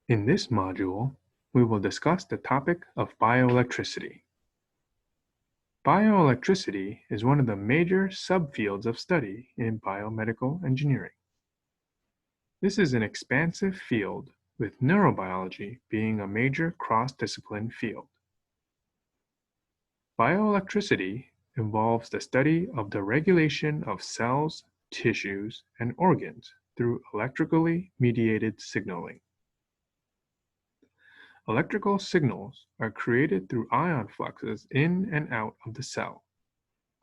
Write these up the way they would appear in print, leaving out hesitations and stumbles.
In this module, we will discuss the topic of bioelectricity. Bioelectricity is one of the major subfields of study in biomedical engineering. This is an expansive field, with neurobiology being a major cross-discipline field. Bioelectricity involves the study of the regulation of cells, tissues, and organs through electrically mediated signaling. Electrical signals are created through ion fluxes in and out of the cell,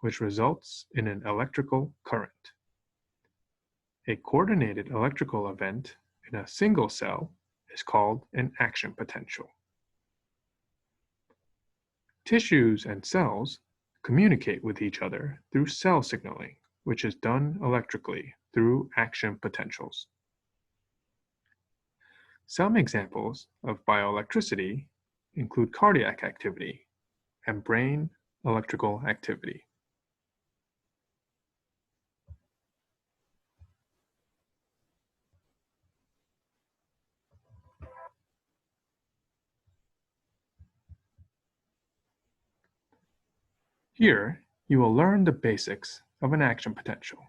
which results in an electrical current. A coordinated electrical event in a single cell is called an action potential. Tissues and cells communicate with each other through cell signaling, which is done electrically through action potentials. Some examples of bioelectricity include cardiac activity and brain electrical activity. Here, you will learn the basics of an action potential.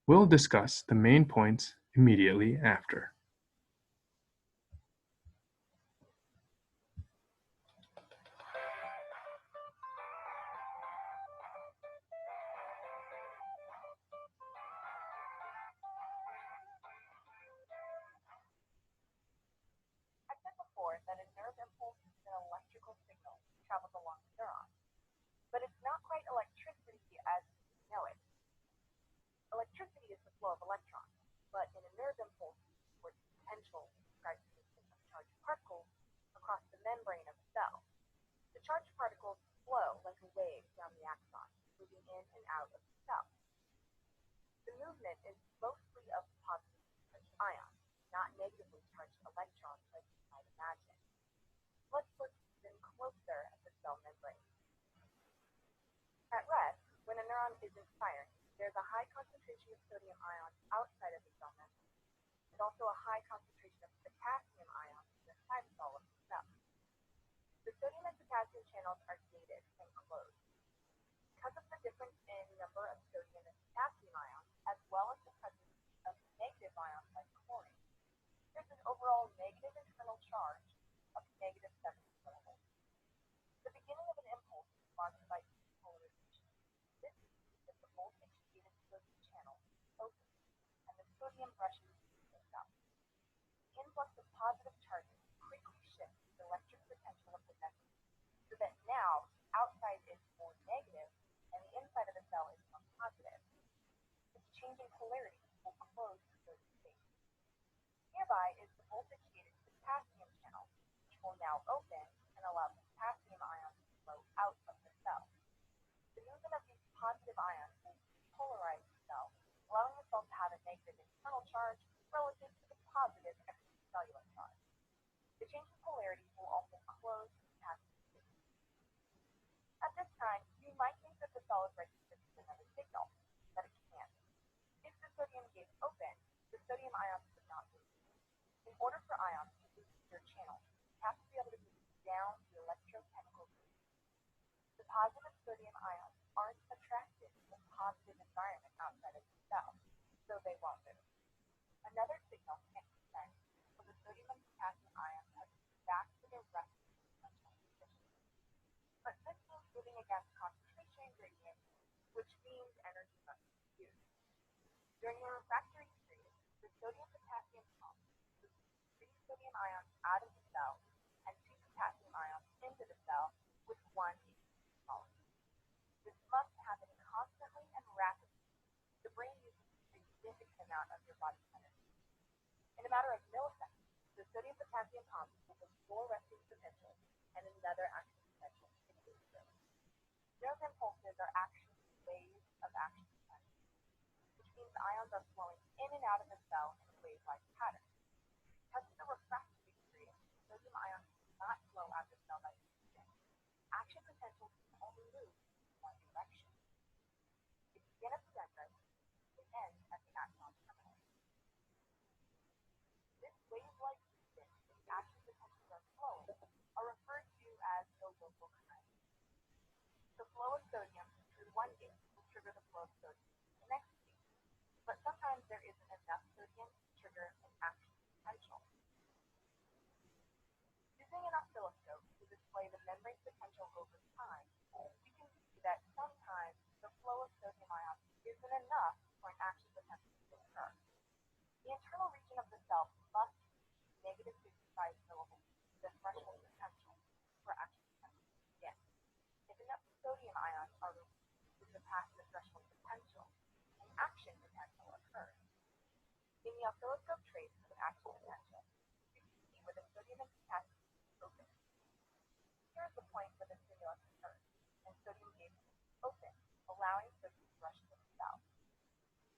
We'll discuss the main points immediately after. I said before that a nerve impulse is an electrical signal that travels along the neuron, but it's not quite electricity as we know it. Electricity is the flow of electrons, but in a nerve impulse, where the potential describes the movement of charged particles across the membrane of a cell. The charged particles flow like a wave down the axon, moving in and out of the cell. The movement is mostly of positively charged ions, not negatively charged electrons like you might imagine. Let's look even closer at the cell membrane. At rest, when a neuron isn't firing, there's a high concentration of sodium ions outside of the cell membrane, and also a high concentration of potassium ions in the cytosol of the cell. The sodium and potassium channels are gated and closed. Because of the difference in number of sodium and potassium ions, as well as the presence of negative ions like chlorine, there's an overall negative internal charge of negative 7 millivolts. The beginning of an impulse is marked by depolarization. This means that the voltage-gated sodium channel opens and the sodium rushes through the cell. The influx of positive charges quickly shifts the electric potential of the membrane, so that now the outside is more negative and the inside of the cell is more positive. This change in polarity will close the sodium space. Nearby is the voltage-gated potassium channel, which will now open and allow potassium ions to flow out of the cell. The movement of these positive ions will polarize the cell, allowing the cell to have a negative internal charge relative to the positive extracellular charge. The change in polarity will also close the potassium space. At this time, you might think that the cell is ready to receive another signal, but it can't. If the sodium gate open, the sodium ions would not move. In order for ions to move through their channel, you have to be able to move down the electrochemical gradient. The positive sodium ions aren't attracted to the positive environment outside of the cell, so they won't move. Another signal can't be sent, so the sodium and potassium ions have to move back to their resting potential position. But this means moving against concentration gradient, which means energy must be used. During the refractory period, the sodium-potassium pump moves 3 sodium ions out of the cell and 2 potassium ions into the cell with 1 ATP molecule. This must happen constantly and rapidly. The brain uses a significant amount of your body's energy. In a matter of milliseconds, the sodium-potassium pump will restore resting potential and another action potential immediately. Nerve impulses are actually waves of action potential, which means ions are flowing in and out of the cell in a wave-like pattern. Because of the refractory period, sodium ions do not flow out of the cell by diffusion. Action potentials can only move in one direction. They begin at the dendrite, they end at the axon terminal. This wave-like movement is local current. The flow of sodium through one gate will trigger the flow of sodium in the next gate, but sometimes there isn't enough sodium to trigger an action potential. Using an oscilloscope to display the membrane potential over time, we can see that sometimes the flow of sodium ions isn't enough for an action potential to occur. The internal region of the cell must reach -55 millivolts, the threshold potential, for action potential to begin. If enough sodium ions are released to surpass the threshold potential, an action potential occurs. In the oscilloscope trace of an action potential, you can see where the sodium and potassium is open. Here is the point where the stimulus occurs, and sodium gates open, allowing sodium to rush to the cell.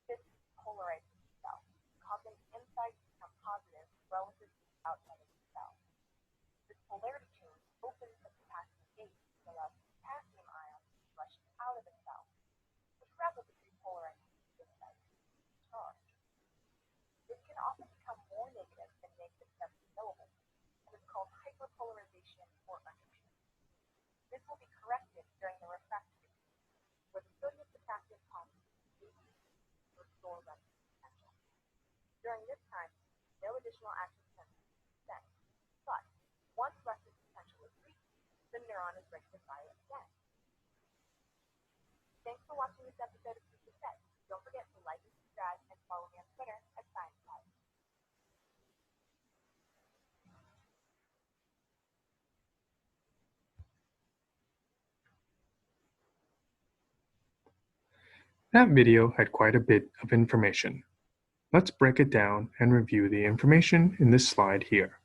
This polarizes the cell, causing the inside to become positive relative to the outside of the cell. This polarity change opens the potassium gate to allow potassium ions to rush out of the cell, which rapidly repolarizes the inside charge. This can often become more negative than -70 millivolts, and is called hyperpolarization or undershoot. This will be corrected during the refractory phase, where the sodium-potassium complex is used to restore resting potential. During this time, no additional action potential is sent, but once resting potential is reached, the neuron is ready to fire again. Thanks for watching this episode of Future Set. Don't forget to like and subscribe and follow me on Twitter at ScienceLab. That video had quite a bit of information. Let's break it down and review the information in this slide here.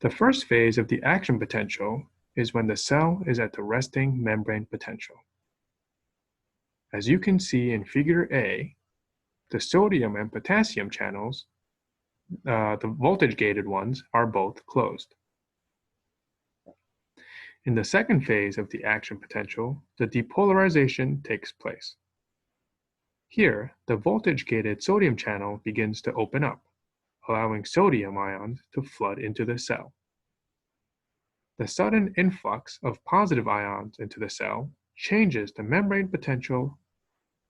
The first phase of the action potential is when the cell is at the resting membrane potential. As you can see in Figure A, the sodium and potassium channels, the voltage-gated ones, are both closed. In the second phase of the action potential, the depolarization takes place. Here, the voltage-gated sodium channel begins to open up, allowing sodium ions to flood into the cell. The sudden influx of positive ions into the cell changes the membrane potential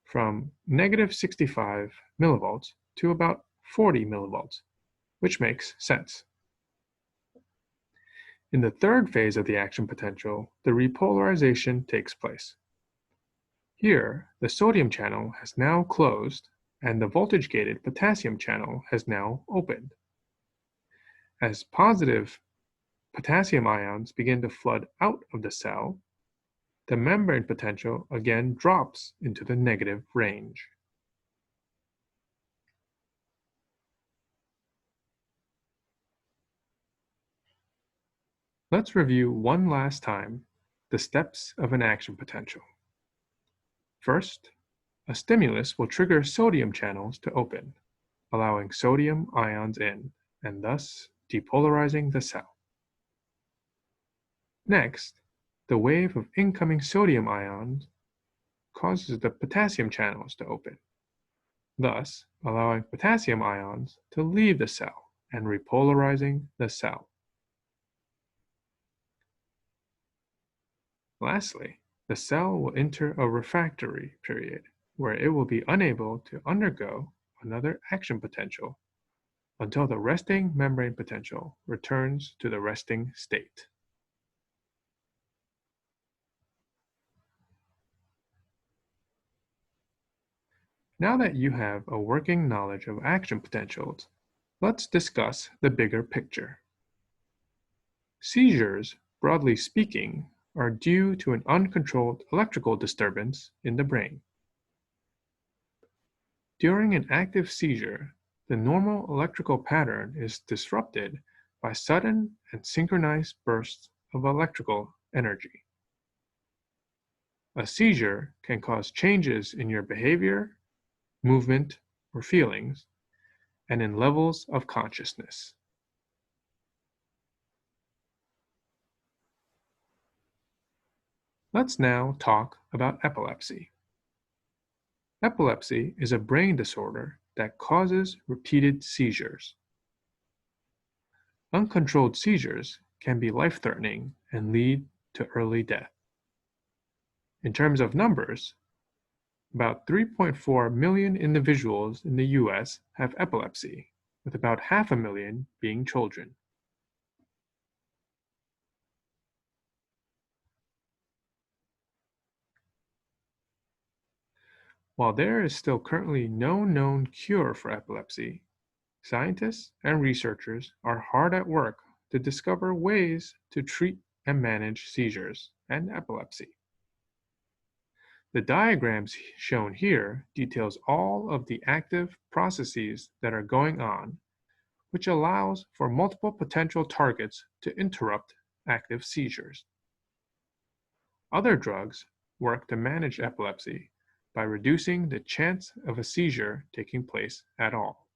from -65 millivolts to about 40 millivolts, which makes sense. In the third phase of the action potential, the repolarization takes place. Here, the sodium channel has now closed and the voltage-gated potassium channel has now opened. As positive potassium ions begin to flood out of the cell, the membrane potential again drops into the negative range. Let's review one last time the steps of an action potential. First, a stimulus will trigger sodium channels to open, allowing sodium ions in, and thus depolarizing the cell. Next, the wave of incoming sodium ions causes the potassium channels to open, thus allowing potassium ions to leave the cell and repolarizing the cell. Lastly, the cell will enter a refractory period where it will be unable to undergo another action potential until the resting membrane potential returns to the resting state. Now that you have a working knowledge of action potentials, let's discuss the bigger picture. Seizures, broadly speaking, are due to an uncontrolled electrical disturbance in the brain. During an active seizure, the normal electrical pattern is disrupted by sudden and synchronized bursts of electrical energy. A seizure can cause changes in your behavior, movement, or feelings, and in levels of consciousness. Let's now talk about epilepsy. Epilepsy is a brain disorder that causes repeated seizures. Uncontrolled seizures can be life-threatening and lead to early death. In terms of numbers, about 3.4 million individuals in the US have epilepsy, with about 500,000 being children. While there is still currently no known cure for epilepsy, scientists and researchers are hard at work to discover ways to treat and manage seizures and epilepsy. The diagrams shown here details all of the active processes that are going on, which allows for multiple potential targets to interrupt active seizures. Other drugs work to manage epilepsy by reducing the chance of a seizure taking place at all.